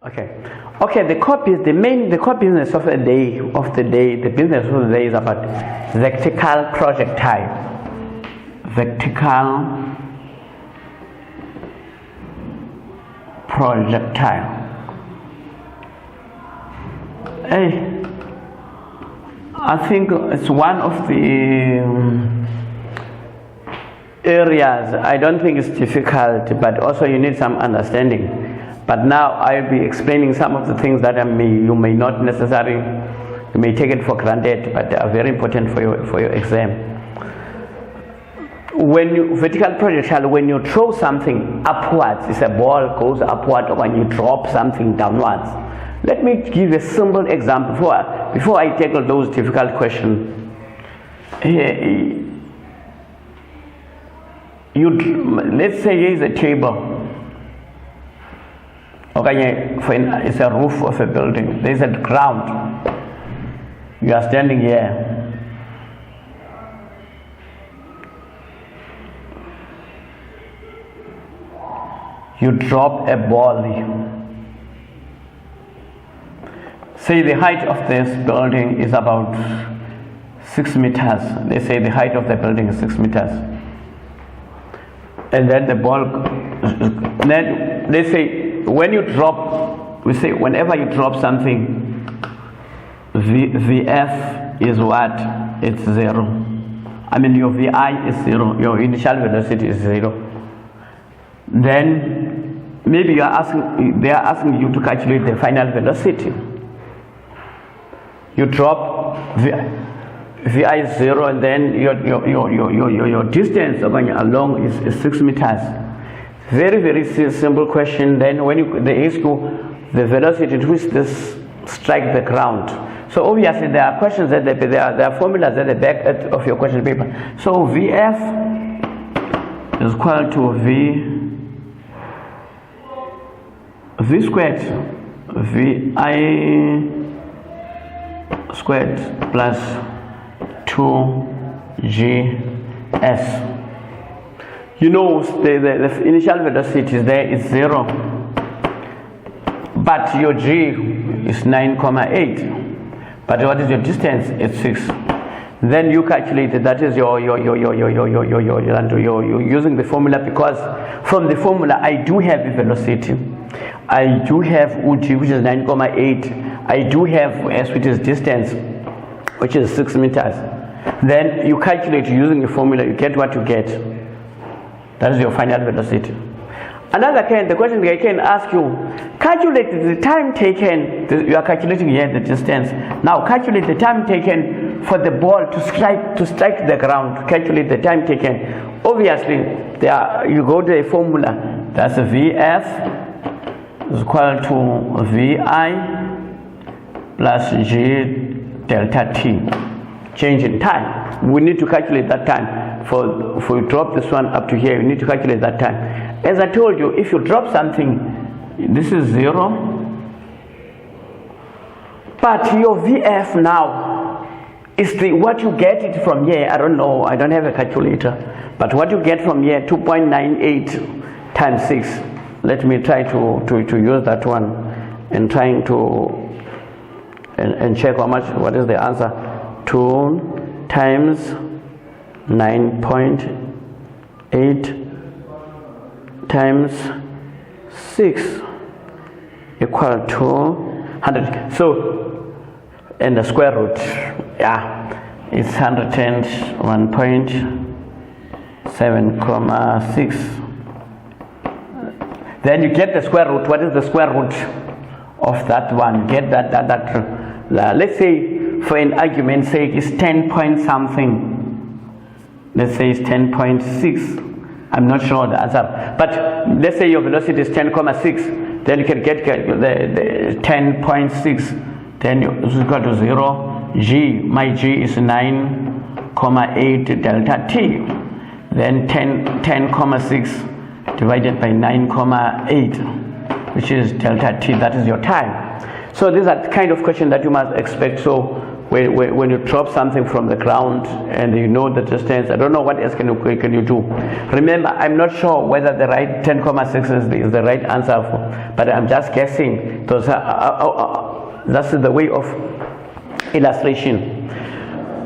Okay, the core business of the day, the business of the day is about vertical projectile. Vertical projectile. Hey, I think it's one of the areas. I don't think it's difficult, but also you need some understanding. But now I'll be explaining some of the things that you may not necessarily, you may take it for granted, but they are very important for your exam. Vertical projectile, when you throw something upwards, it's a ball goes upward, or when you drop something downwards. Let me give a simple example before I tackle those difficult questions. Let's say here is a table. Okay, it's a roof of a building. There is a ground. You are standing here. You drop a ball. Say the height of this building is about 6 meters. They say the height of the building is 6 meters. And then the ball, then they say, when you drop, we say whenever you drop something, VF is what? It's 0. I mean your VI is 0, your initial velocity is 0. Then maybe they are asking you to calculate the final velocity. You drop VI is 0, and then your distance along is 6 meters. Very, very simple question. Then when they ask you the velocity at which this strike the ground. So obviously there are questions that there are formulas at the back of your question paper. So VF is equal to V squared, VI squared plus 2GS. You know the initial velocity there is 0, but your G is 9,8. But what is your distance? It's 6. Then you calculate it. That is you're using the formula, because from the formula I do have the velocity, I do have UG, which is 9,8. I do have S, which is distance, which is 6 meters. Then you calculate using the formula, you get what you get. That is your final velocity. The question they can ask you, calculate the time taken. You are calculating here the distance. Now calculate the time taken for the ball to strike the ground. Calculate the time taken. Obviously, you go to a formula. That's a VF is equal to VI plus G delta T. Change in time. We need to calculate that time. For you drop this one up to here, you need to calculate that time. As I told you, if you drop something, this is 0. But your VF now is what you get it from here. I don't know, I don't have a calculator. But what you get from here, 2.98 times 6. Let me try to use that one and trying to and check what is the answer. 2 times 9.8 times 6 equal to 100. So, and the square root, it's 101.7,6. Then you get the square root. What is the square root of that one? Get that. Let's say, for an argument's sake, it's 10 point something. Let's say it's 10.6. I'm not sure the answer, but let's say your velocity is 10,6. Then you can get the 10.6. Then it's equal to 0. G, my G is 9,8 delta T. Then 10,6 divided by 9,8, which is delta T. That is your time. So these are the kind of questions that you must expect. So when you drop something from the ground and you know the distance, I don't know what else can you do. Remember, I'm not sure whether the right 10,6 is the right answer, but I'm just guessing. That's the way of illustration.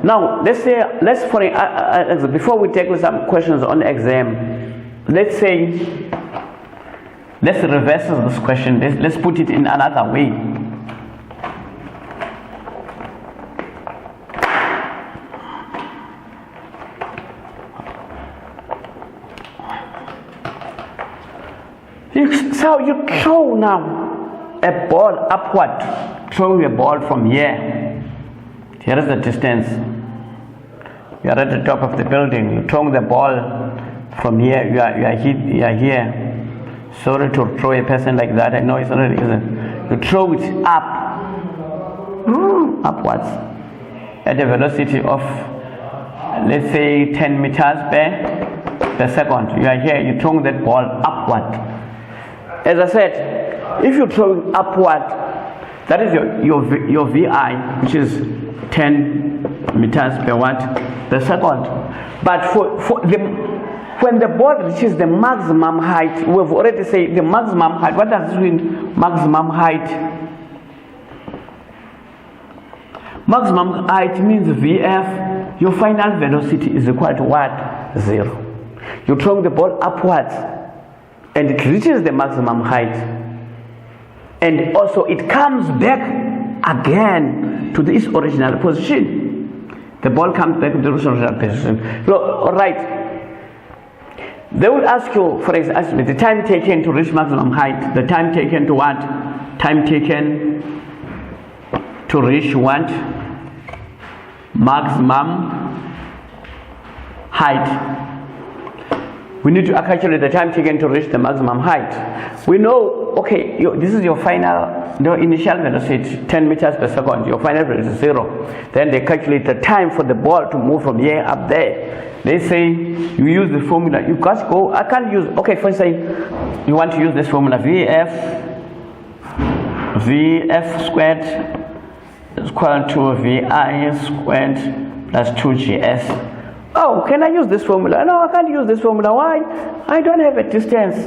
Now, before we take some questions on exam, let's reverse this question. Let's put it in another way. So you throw now a ball upward, throwing a ball from here. Here is the distance. You are at the top of the building. You throw the ball from here. You are here. Sorry to throw a person like that. I know it's not easy. You throw it upwards, at a velocity of, let's say, 10 meters per second. You are here. You throw that ball upward. As I said, if you're throwing upward, that is your VI, which is 10 meters per second. But when the ball reaches the maximum height, we've already said the maximum height. What does this mean? Maximum height. Maximum height means VF. Your final velocity is equal to what? 0. You're throwing the ball upwards, and it reaches the maximum height, and also it comes back again to its original position. The ball comes back to the original position. So, all right, they will ask you, for example, the time taken to reach maximum height. The time taken to what? Time taken to reach what? Maximum height. We need to calculate the time taken to reach the maximum height. We know, okay, this is your initial velocity, 10 meters per second. Your final velocity is 0. Then they calculate the time for the ball to move from here up there. They say you use the formula. You just go. I can't use. Okay, for instance, you want to use this formula: VF squared is equal to VI squared plus 2GS. Oh, can I use this formula? No, I can't use this formula. Why? I don't have a distance.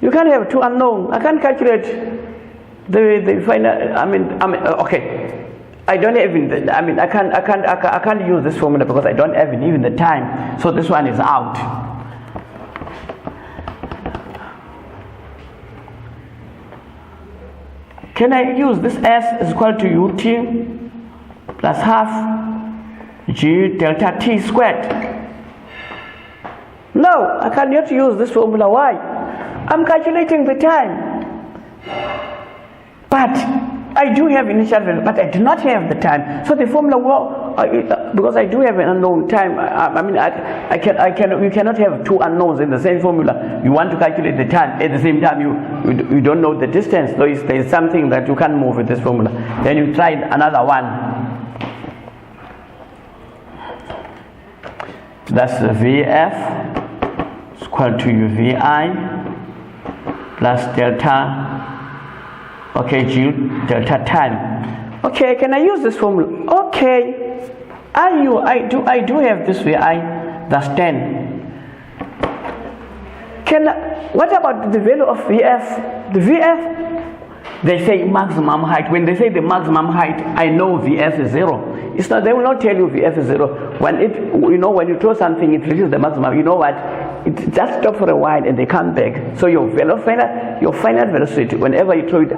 You can't have two unknown. I can't calculate the final. Okay. I don't even. I can't use this formula because I don't have even the time. So this one is out. Can I use this S is equal to UT plus half G delta T squared? No, I cannot use this formula. Why? I'm calculating the time, but I do have initial value, but I do not have the time. So the formula, because I do have an unknown time. You cannot have two unknowns in the same formula. You want to calculate the time at the same time. You don't know the distance. So there is something that you can't move with this formula. Then you try another one. That's VF is equal to UVI plus delta, okay, G delta time. Okay, can I use this formula? Okay, I do have this VI, that's 10. What about the value of VF? The VF, they say maximum height. When they say the maximum height, I know VF is 0. It's not. They will not tell you VF is 0. When you throw something, it reaches the maximum. You know what? It just stops for a while and they come back. So your final velocity, whenever you throw it,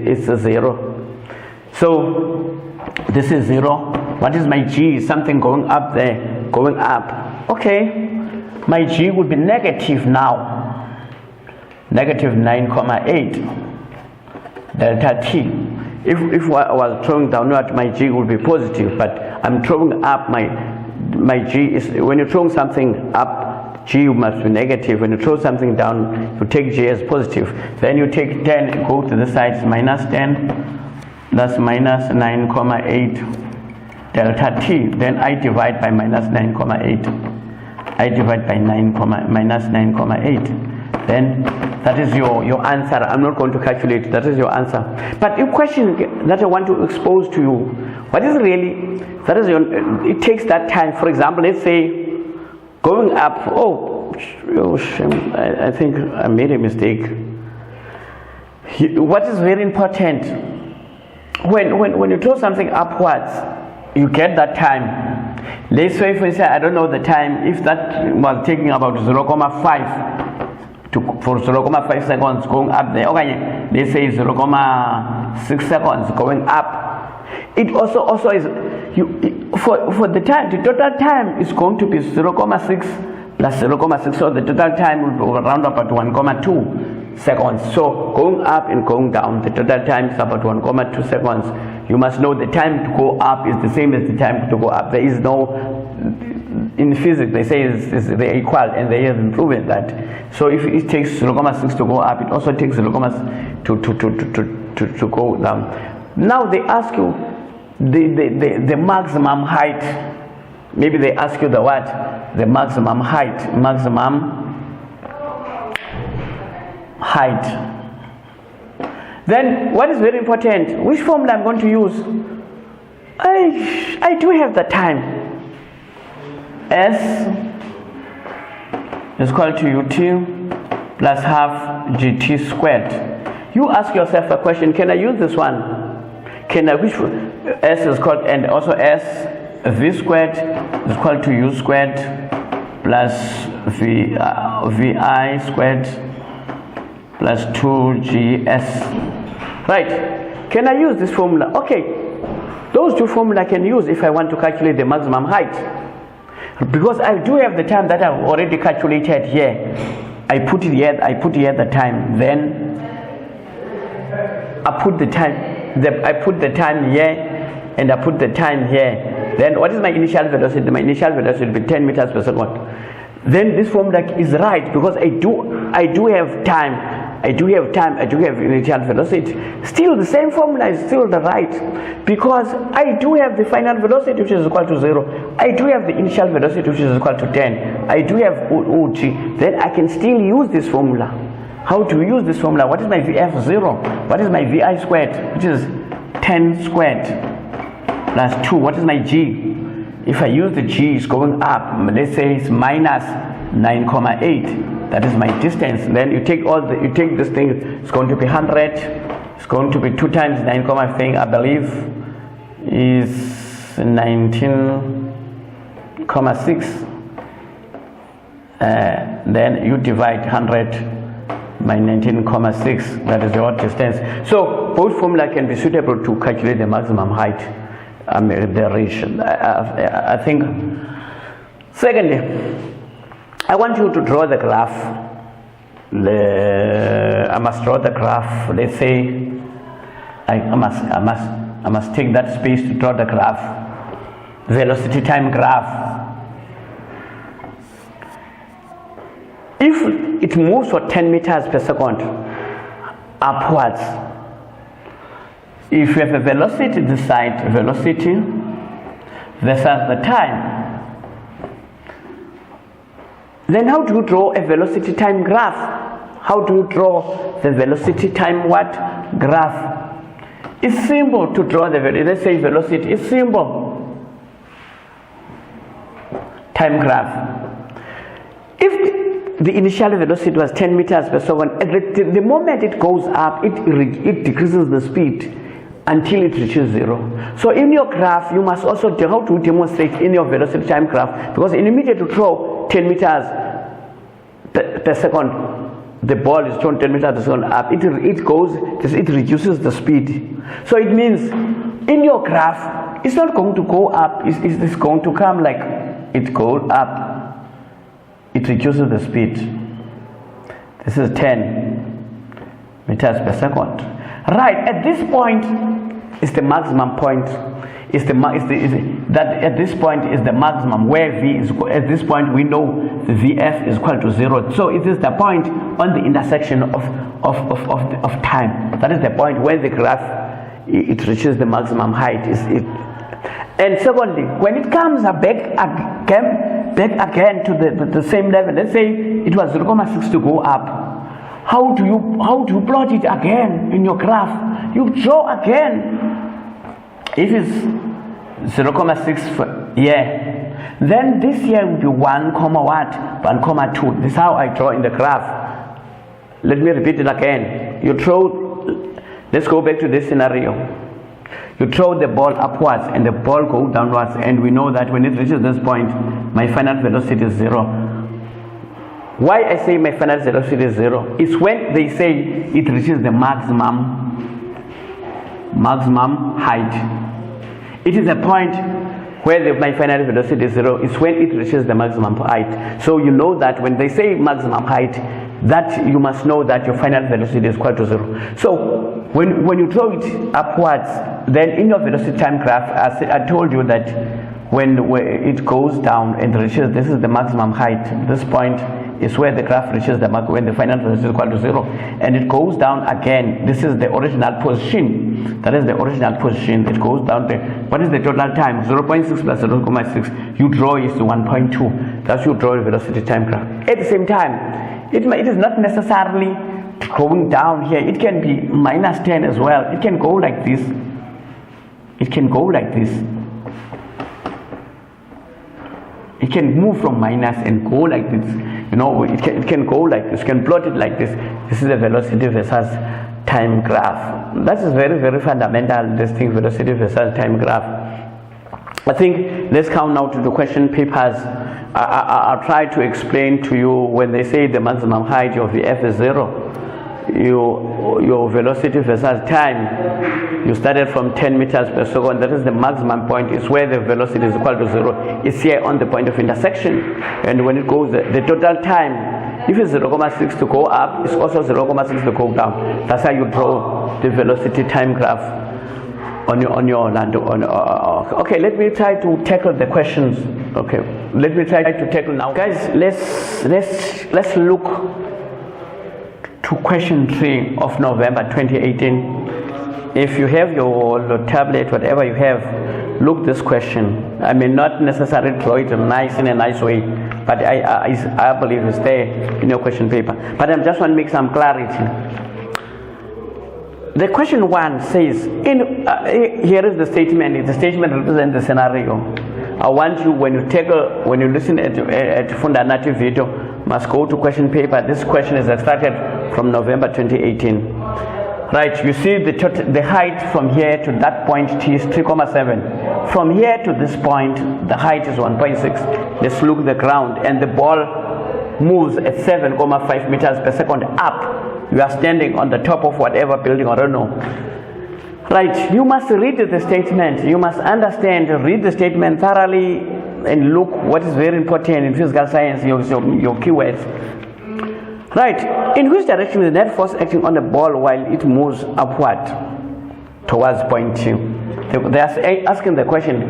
it's a 0. So this is 0. What is my G? Something going up there, going up. Okay, my G would be negative now. Negative 9,8 delta T. If I was throwing downward, my G would be positive, but I'm throwing up, my G is, when you're throwing something up, G must be negative. When you throw something down, you take G as positive. Then you take 10, go to the side, minus 10, that's minus 9,8 delta T. Then I divide by minus 9,8. I divide by minus 9,8. then that is your answer. I'm not going to calculate, that is your answer. But a question that I want to expose to you, what is really, that is it takes that time. For example, let's say going up, I think I made a mistake. What is very important, when you throw something upwards, you get that time. Let's say, for instance, I don't know the time, if that was taking about 0.5 for 0.5 seconds going up there, okay, let's say 0.6 seconds going up. It also is, for the time, the total time is going to be 0.6 plus 0.6, so the total time will be around about 1.2 seconds. So going up and going down, the total time is about 1.2 seconds. You must know the time to go up is the same as the time to go up. There is no, in physics they say they're equal, and they have proven that. So if it takes 0.6 to go up, it also takes 0.6 to go down. Now they ask you the maximum height. Maybe they ask you the what? The maximum height. Then what is very important, which formula I'm going to use? I do have the time. S is equal to ut plus half gt squared. You ask yourself a question, can I use this one? Can I, which S is called, and also S v squared is equal to u squared plus vi squared plus 2gs. Right, can I use this formula? Okay, those two formula I can use if I want to calculate the maximum height, because I do have the time that I've already calculated here. I put here the time, then I put the time here, and I put the time here. Then what is my initial velocity? My initial velocity will be 10 meters per second. Then this formula is right, because I do have time. I do have initial velocity. Still the same formula is still the right, because I do have the final velocity, which is equal to 0. I do have the initial velocity, which is equal to 10. I do have OG. Then I can still use this formula. How to use this formula? What is my VF? 0. What is my VI squared? Which is 10 squared plus 2. What is my G? If I use the G, it's going up. Let's say it's minus 9.8. That is my distance. Then you take this thing, it's going to be 100. It's going to be 2 times 9, thing, I believe is 19.6. Then you divide 100 by 19.6. That is your distance. So both formula can be suitable to calculate the maximum height, the ratio. I think. Secondly, I want you to draw the graph. I must draw the graph. Let's say I must take that space to draw the graph. Velocity time graph. If it moves for 10 meters per second upwards, if you have a velocity this side, velocity versus the time, then how do you draw a velocity time graph? How do you draw the velocity time what? Graph. It's simple to draw the velocity. Let's say velocity. It's simple. Time graph. If the initial velocity was 10 meters per second, the moment it goes up, it decreases the speed until it reaches 0. So in your graph, you must also know how to demonstrate in your velocity time graph, because in immediate to throw 10 meters per second, the ball is thrown 10 meters per second up, it reduces the speed. So it means in your graph, it's not going to go up, it's going to come like it goes up, it reduces the speed. This is 10 meters per second. Right, at this point is the maximum point. At this point is the maximum where V is. At this point we know the VF is equal to 0. So it is the point on the intersection of time. That is the point when the graph it reaches the maximum height. And secondly, when it comes back again to the same level, let's say it was 0.6 to go up. How do you plot it again in your graph? You draw again. If it's 0,6 yeah, then this here will be 1 comma what? 1 comma 2. This is how I draw in the graph. Let me repeat it again. You throw, let's go back to this scenario. You throw the ball upwards and the ball goes downwards, and we know that when it reaches this point, my final velocity is 0. Why I say my final velocity is 0 is when they say it reaches the maximum height. It is a point where my final velocity is 0 is when it reaches the maximum height. So you know that when they say maximum height, that you must know that your final velocity is equal to 0. So when you throw it upwards, then in your velocity time graph, as I told you that when it goes down and reaches, this is the maximum height. This point is where the graph reaches when the final velocity is equal to 0, and it goes down again. This is the original position. That is the original position. It goes down there. What is the total time? 0.6 plus 0.6. You draw is 1.2. That's you draw a velocity time graph. At the same time, it is not necessarily going down here. It can be minus 10 as well. It can go like this. It can go like this. It can move from minus and go like this. You know, it can go like this. You can plot it like this. This is a velocity versus time graph. That is very, very fundamental, this thing, velocity versus time graph. I think let's come now to the question papers. I'll try to explain to you when they say the maximum height of the F is 0. Your velocity versus time, you started from 10 meters per second. That is the maximum point, is where the velocity is equal to 0. It's here on the point of intersection, and when it goes, the total time, if it's 0,6 to go up, it's also 0,6 to go down. That's how you draw the velocity time graph on your land. Okay, let me try to tackle the questions. Okay, let me try to tackle now, guys. Let's look to question 3 of November 2018. If you have your tablet, whatever you have, look this question. I may not necessarily draw it in a nice way, but I believe it's there in your question paper. But I just want to make some clarity. The question 1 says, here is the statement. The statement represents the scenario. I want you, when you listen at Funda Native video, must go to question paper. This question is extracted from November 2018. Right, you see the height from here to that point T is 3,7. From here to this point, the height is 1.6. Let's look at the ground, and the ball moves at 7,5 meters per second up. You are standing on the top of whatever building, I don't know. Right, you must read the statement. You must understand, read the statement thoroughly, and look what is very important in physical science, your keywords. Right, in which direction is the net force acting on the ball while it moves upward towards point 2? They are asking the question,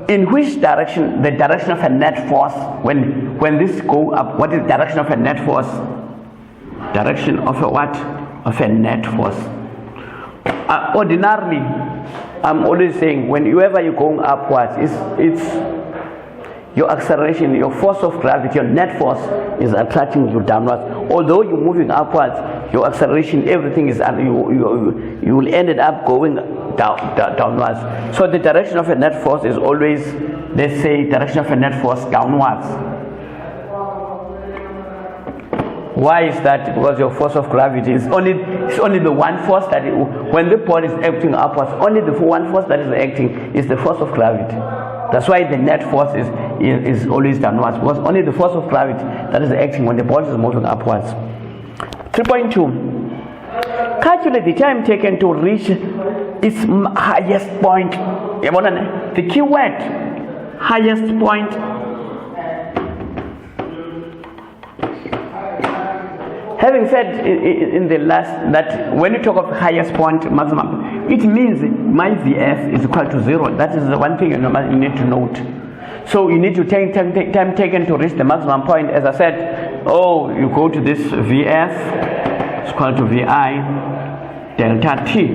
in which direction, the direction of a net force, when this go up, what is the direction of a net force? Direction of a what? Of a net force. Ordinarily, I'm always saying, whenever you're going upwards, it's your acceleration, your force of gravity, your net force is attracting you downwards. Although you're moving upwards, your acceleration, everything is, you will end up going downwards. So the direction of a net force is always, let's say, direction of a net force downwards. Why is that? Because your force of gravity is only the one force that when the ball is acting upwards, only the one force that is acting is the force of gravity. That's why the net force is always downwards, because only the force of gravity that is acting when the ball is moving upwards. 3.2. Calculate the time taken to reach its highest point. The key word, highest point. Having said in the last that when you talk of highest point maximum, it means my VF is equal to 0. That is the one thing you need to note. So you need to take time taken to reach the maximum point. As I said, you go to this VF is equal to VI delta T.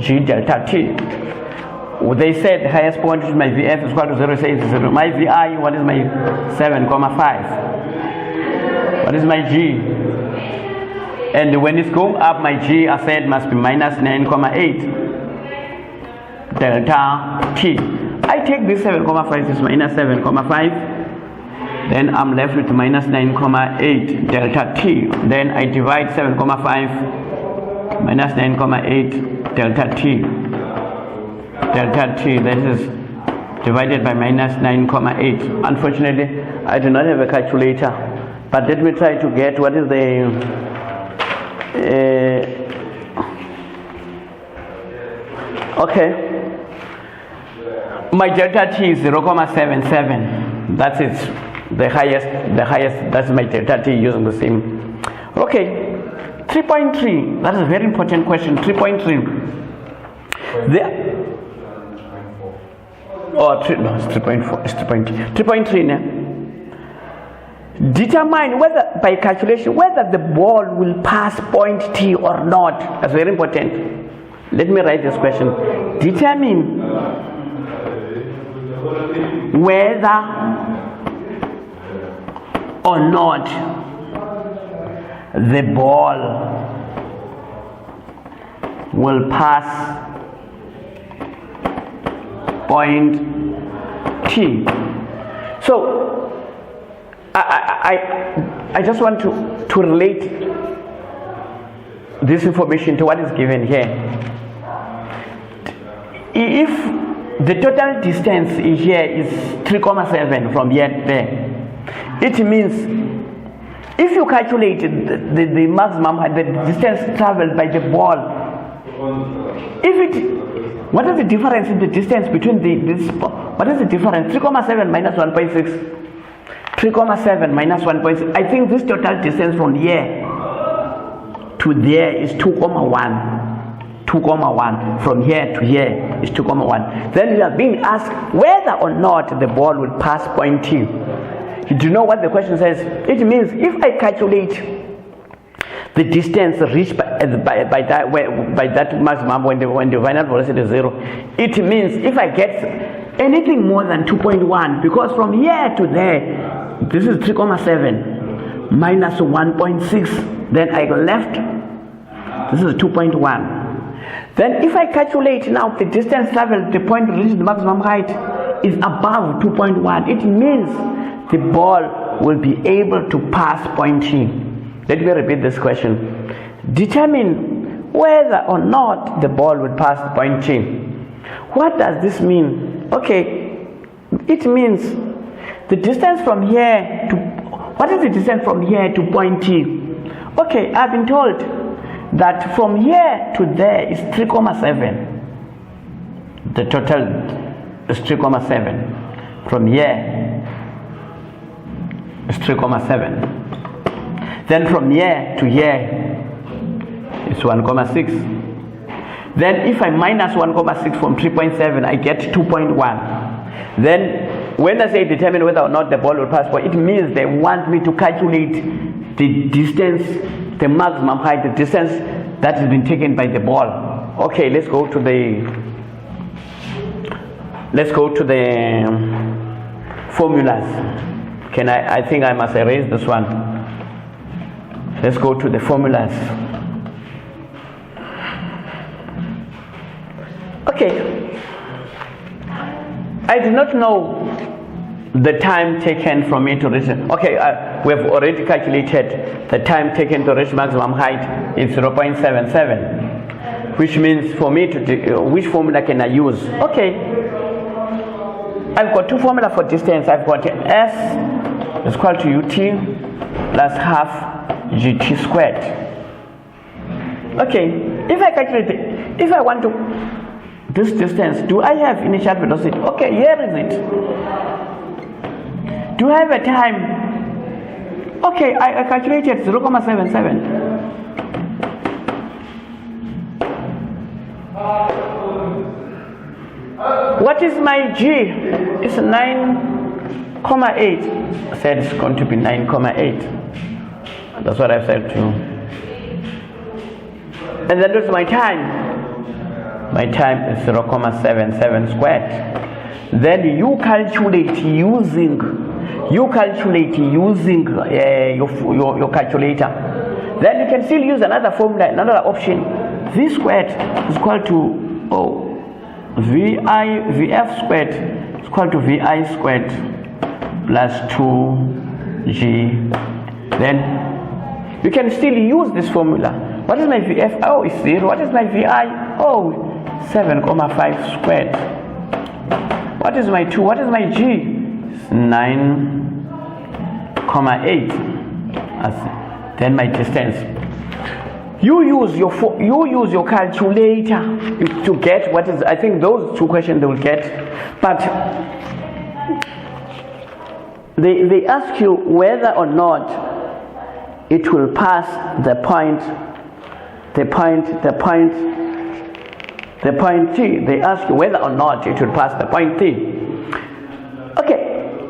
G delta T. They said the highest point is my VF is equal to 0. Says 0. My VI, what is my 7,5? What What is my G? And when it's going up, my G, I said, must be minus 9,8 delta T. I take this 7,5, this minus 7,5. Then I'm left with minus 9,8 delta T. Then I divide 7,5 minus 9,8 delta T. Delta T, that is divided by minus 9,8. Unfortunately, I do not have a calculator. But let me try to get what is the okay. My delta T is 0,77. That's it. The highest, that's my delta T using the same. Okay. 3.3. That is a very important question. 3.3. It's 3.4. It's 3.3 now. Determine whether, by calculation, whether the ball will pass point T or not. That's very important. Let me write this question. Determine whether or not the ball will pass point T. So I just want to relate this information to what is given here. If the total distance here is 3,7 from here to there, it means if you calculate the maximum height, the distance traveled by the ball, what is the difference in the distance between what is the difference? 3,7 minus 1.6. 3,7 minus 1.6. I think this total distance from here to there is 2,1. 2,1 from here to here is 2,1. Then you are being asked whether or not the ball will pass point T. You do know what the question says? It means if I calculate the distance reached by that maximum when the final velocity is 0, it means if I get anything more than 2.1, because from here to there, this is 3,7 minus 1.6, then I go left, this is 2.1. Then if I calculate now the distance traveled, the point reached the maximum height is above 2.1, it means the ball will be able to pass point T. Let me repeat this question. Determine whether or not the ball will pass point T. What does this mean? Okay, it means the distance from here to, what is the distance from here to point T? Okay, I've been told that from here to there is 3,7. The total is 3,7. From here is 3,7. Then from here to here is 1,6. Then if I minus 1,6 from 3.7, I get 2.1. Then when I say determine whether or not the ball will pass, it means they want me to calculate the distance, the maximum height, the distance that has been taken by the ball. Okay, let's go to the formulas. I think I must erase this one. Let's go to the formulas. Okay, I do not know the time taken from me to reach. Okay, we have already calculated the time taken to reach maximum height is 0.77, which means for me to which formula can I use? Okay, I've got two formulas for distance. I've got S is equal to UT plus half GT squared. Okay, if I calculate it, if I want to this distance, do I have initial velocity? Okay, here is it. Do I have a time? Okay, I calculated 0.77. What is my G? It's 9,8. I said it's going to be 9,8. That's what I've said to you. And then what's my time? My time is 0.77 squared. Then you calculate using you calculate using your calculator, then you can still use another formula, another option. V squared is equal to VF squared is equal to VI squared plus 2G. Then you can still use this formula. What is my VF? Oh, it's 0. What is my VI? Oh, 7,5 squared. What is my 2? What is my G? It's 9,8. Then my distance. You use your calculator to get what is. I think those two questions they will get, but they ask you whether or not it will pass the point T. They ask you whether or not it will pass the point T. Okay,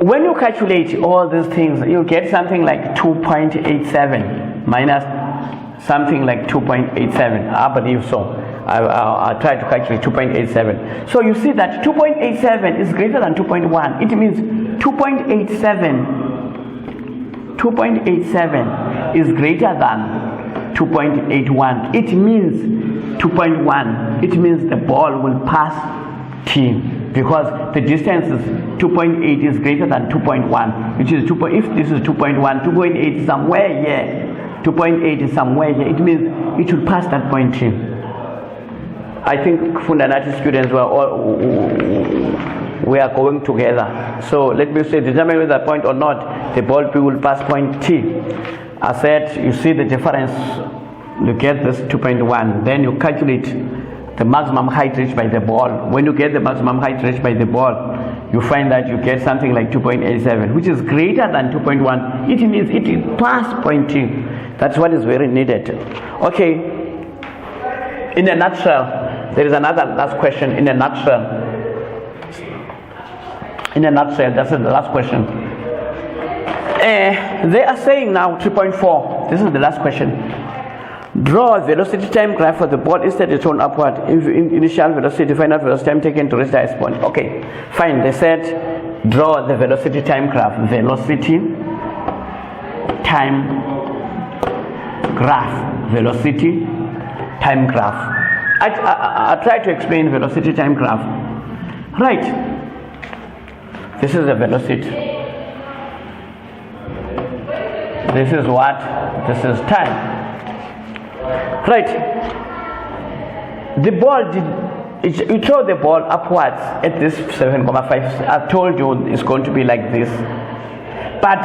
when you calculate all these things, you get something like 2.87 minus something like 2.87. I believe so. I'll try to calculate 2.87. So you see that 2.87 is greater than 2.1. It means 2.87 is greater than 2.81. It means 2.1. It means the ball will pass T, because the distance is 2.8 is greater than 2.1, which is 2. If this is 2.1, 2.8 is somewhere here. 2.8 is somewhere here. It means it will pass that point T. I think Fundanati students we are going together. So let me say, determine whether the point or not the ball P will pass point T. I said, you see the difference. You get this 2.1. Then you calculate the maximum height reached by the ball. When you get the maximum height reached by the ball, you find that you get something like 2.87, which is greater than 2.1. It means it will pass point T. That's what is very needed. Okay. In a nutshell, there is another last question. In a nutshell, that's the last question. They are saying now 3.4. This is the last question. Draw a velocity time graph for the ball instead of thrown upward. Initial velocity, final velocity time taken to reach the highest point. Okay, fine. They said draw the velocity time graph. Velocity time graph. Velocity time graph. I try to explain velocity time graph. Right. This is the velocity. This is what? This is time. Right. The ball you throw the ball upwards at this 7,5. I told you it's going to be like this. But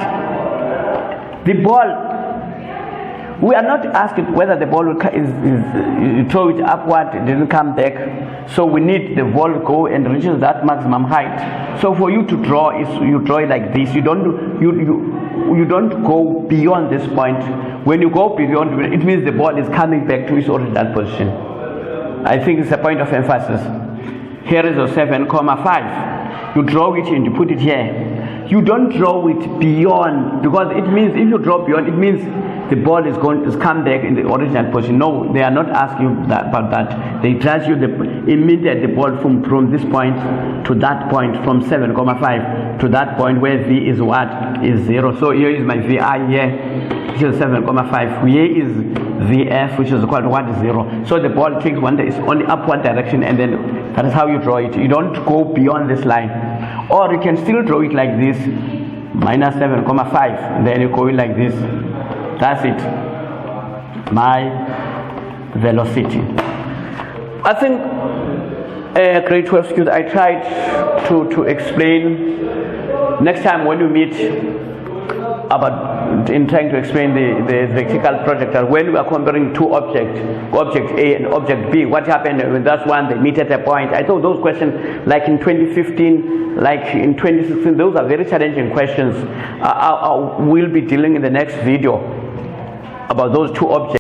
the ball, we are not asking whether the ball will you throw it upward, it didn't come back. So we need the ball to go and reach that maximum height. So for you to draw, you draw it like this. You don't go beyond this point. When you go beyond, it means the ball is coming back to its original position. I think it's a point of emphasis. Here is a 7,5. You draw it and you put it here. You don't draw it beyond, because it means if you draw beyond, it means the ball is going to come back in the original position. No, they are not asking you about that. They tell you immediately the ball from this point to that point, from 7,5 to that point where V is what? Is 0. So here is my VI here, which is 7,5. Here is VF, which is equal to what is 0. So the ball takes one, is only upward direction, and then that is how you draw it. You don't go beyond this line. Or you can still draw it like this, minus 7,5. Then you go in like this. That's it. My velocity. I think grade 12 students, I tried to explain. Next time when you meet in trying to explain the vertical projectile, when we are comparing two objects, object A and object B, what happened when that one they meet at a point? I thought those questions, like in 2015, like in 2016, those are very challenging questions. I will be dealing in the next video about those two objects.